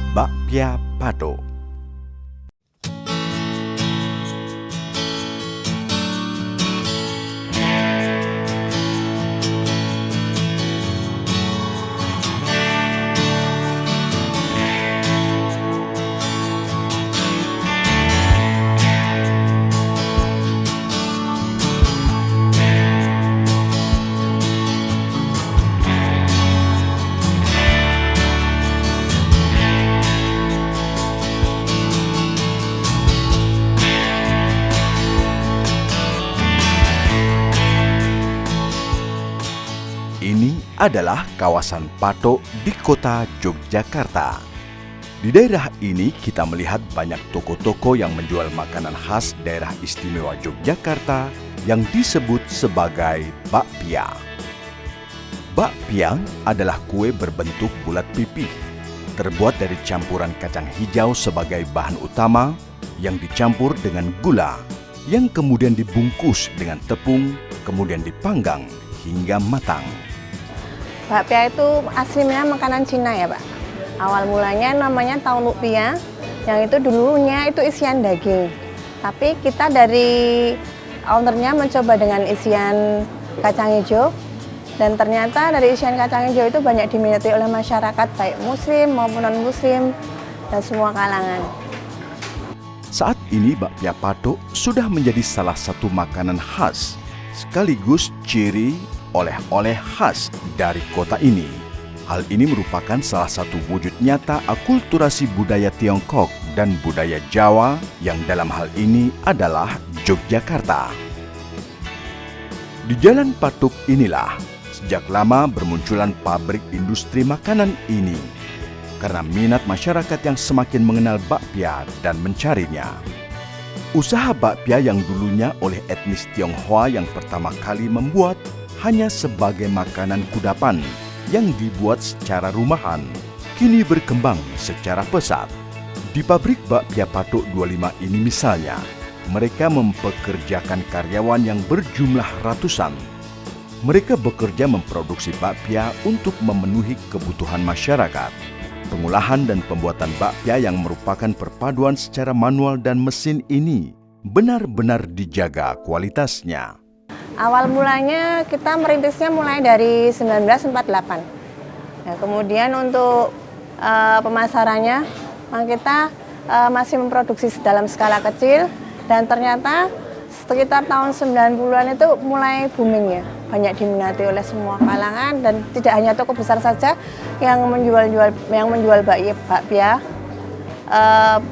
Bakpia Patok. Ini adalah kawasan Patok di kota Yogyakarta. Di daerah ini kita melihat banyak toko-toko yang menjual makanan khas daerah istimewa Yogyakarta yang disebut sebagai bakpia. Bakpia adalah kue berbentuk bulat pipih, terbuat dari campuran kacang hijau sebagai bahan utama yang dicampur dengan gula, yang kemudian dibungkus dengan tepung, kemudian dipanggang hingga matang. Bakpia itu aslinya makanan Cina ya Pak. Awal mulanya namanya tahu lupia, yang itu dulunya itu isian daging. Tapi kita dari ownernya mencoba dengan isian kacang hijau, dan ternyata dari isian kacang hijau itu banyak diminati oleh masyarakat baik muslim maupun non-muslim dan semua kalangan. Saat ini bakpia Patok sudah menjadi salah satu makanan khas sekaligus ciri oleh-oleh khas dari kota ini. Hal ini merupakan salah satu wujud nyata akulturasi budaya Tiongkok dan budaya Jawa yang dalam hal ini adalah Yogyakarta. Di Jalan Patok inilah sejak lama bermunculan pabrik industri makanan ini karena minat masyarakat yang semakin mengenal bakpia dan mencarinya. Usaha bakpia yang dulunya oleh etnis Tionghoa yang pertama kali membuat hanya sebagai makanan kudapan yang dibuat secara rumahan, kini berkembang secara pesat. Di pabrik bakpia Patok 25 ini misalnya, mereka mempekerjakan karyawan yang berjumlah ratusan. Mereka bekerja memproduksi bakpia untuk memenuhi kebutuhan masyarakat. Pengolahan dan pembuatan bakpia yang merupakan perpaduan secara manual dan mesin ini benar-benar dijaga kualitasnya. Awal mulanya kita merintisnya mulai dari 1948. Nah, kemudian untuk pemasarannya kita masih memproduksi dalam skala kecil, dan ternyata sekitar tahun 90-an itu mulai booming ya. Banyak diminati oleh semua kalangan, dan tidak hanya toko besar saja yang menjual bakpia.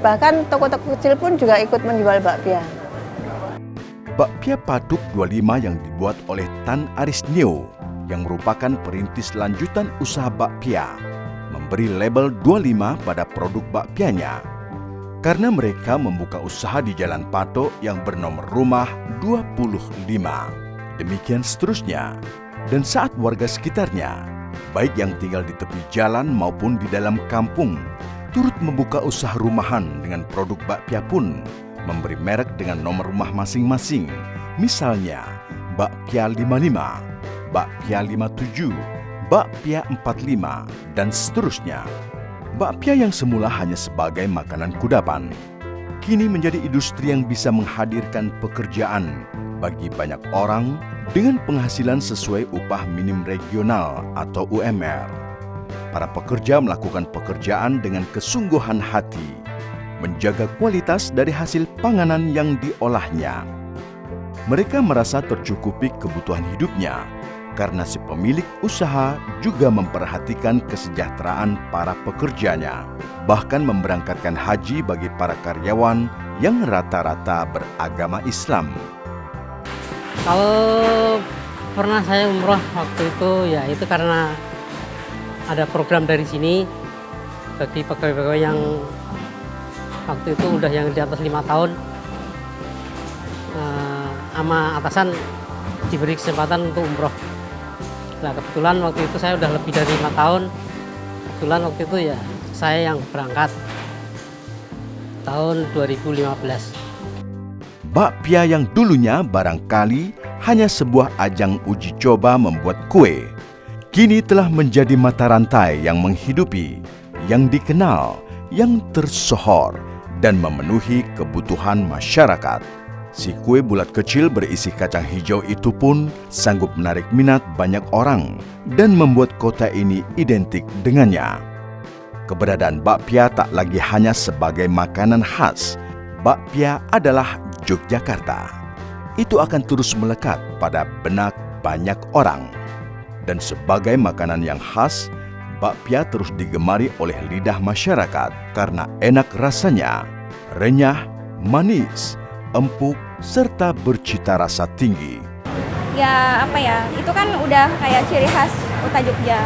Bahkan toko-toko kecil pun juga ikut menjual bakpia. Bakpia Patok 25 yang dibuat oleh Tan Arisnio yang merupakan perintis lanjutan usaha bakpia memberi label 25 pada produk bakpianya karena mereka membuka usaha di Jalan Patok yang bernomor rumah 25. Demikian seterusnya. Dan saat warga sekitarnya, baik yang tinggal di tepi jalan maupun di dalam kampung, turut membuka usaha rumahan dengan produk bakpia pun memberi merek dengan nomor rumah masing-masing. Misalnya, bakpia 55, bakpia 57, bakpia 45, dan seterusnya. Bakpia yang semula hanya sebagai makanan kudapan, kini menjadi industri yang bisa menghadirkan pekerjaan bagi banyak orang dengan penghasilan sesuai upah minim regional atau UMR. Para pekerja melakukan pekerjaan dengan kesungguhan hati, menjaga kualitas dari hasil panganan yang diolahnya. Mereka merasa tercukupi kebutuhan hidupnya karena si pemilik usaha juga memperhatikan kesejahteraan para pekerjanya, bahkan memberangkatkan haji bagi para karyawan yang rata-rata beragama Islam. Kalau pernah saya umroh waktu itu ya itu karena ada program dari sini bagi pegawai-pegawai yang waktu itu udah yang di atas 5 tahun sama atasan diberi kesempatan untuk umroh. Nah kebetulan waktu itu saya udah lebih dari 5 tahun. Kebetulan waktu itu ya saya yang berangkat tahun 2015. Bakpia yang dulunya barangkali hanya sebuah ajang uji coba membuat kue, kini telah menjadi mata rantai yang menghidupi, yang dikenal, yang tersohor, dan memenuhi kebutuhan masyarakat. Si kue bulat kecil berisi kacang hijau itu pun sanggup menarik minat banyak orang dan membuat kota ini identik dengannya. Keberadaan bakpia tak lagi hanya sebagai makanan khas. Bakpia adalah Yogyakarta. Itu akan terus melekat pada benak banyak orang. Dan sebagai makanan yang khas, bakpia terus digemari oleh lidah masyarakat karena enak rasanya, renyah, manis, empuk, serta bercita rasa tinggi. Ya apa ya, itu kan udah kayak ciri khas kota Jogja.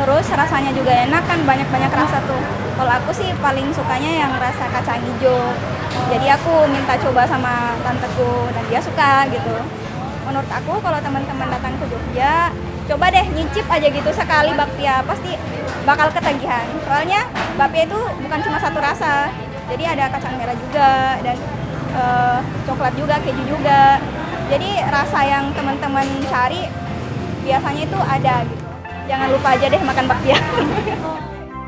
Terus rasanya juga enak kan, banyak-banyak rasa tuh. Kalau aku sih paling sukanya yang rasa kacang hijau. Jadi aku minta coba sama tanteku dan dia suka gitu. Menurut aku kalau teman-teman datang ke Jogja, coba deh nyicip aja gitu sekali bakpia, pasti bakal ketagihan. Soalnya bakpia itu bukan cuma satu rasa. Jadi ada kacang merah juga dan coklat juga, keju juga. Jadi rasa yang teman-teman cari biasanya itu ada gitu. Jangan lupa aja deh makan bakpia.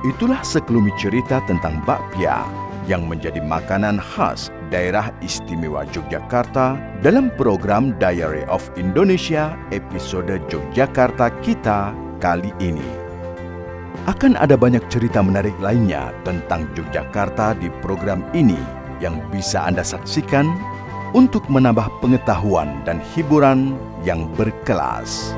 Itulah sekelumit cerita tentang bakpia yang menjadi makanan khas daerah istimewa Yogyakarta dalam program Diary of Indonesia episode Yogyakarta Kita kali ini. Akan ada banyak cerita menarik lainnya tentang Yogyakarta di program ini yang bisa Anda saksikan untuk menambah pengetahuan dan hiburan yang berkelas.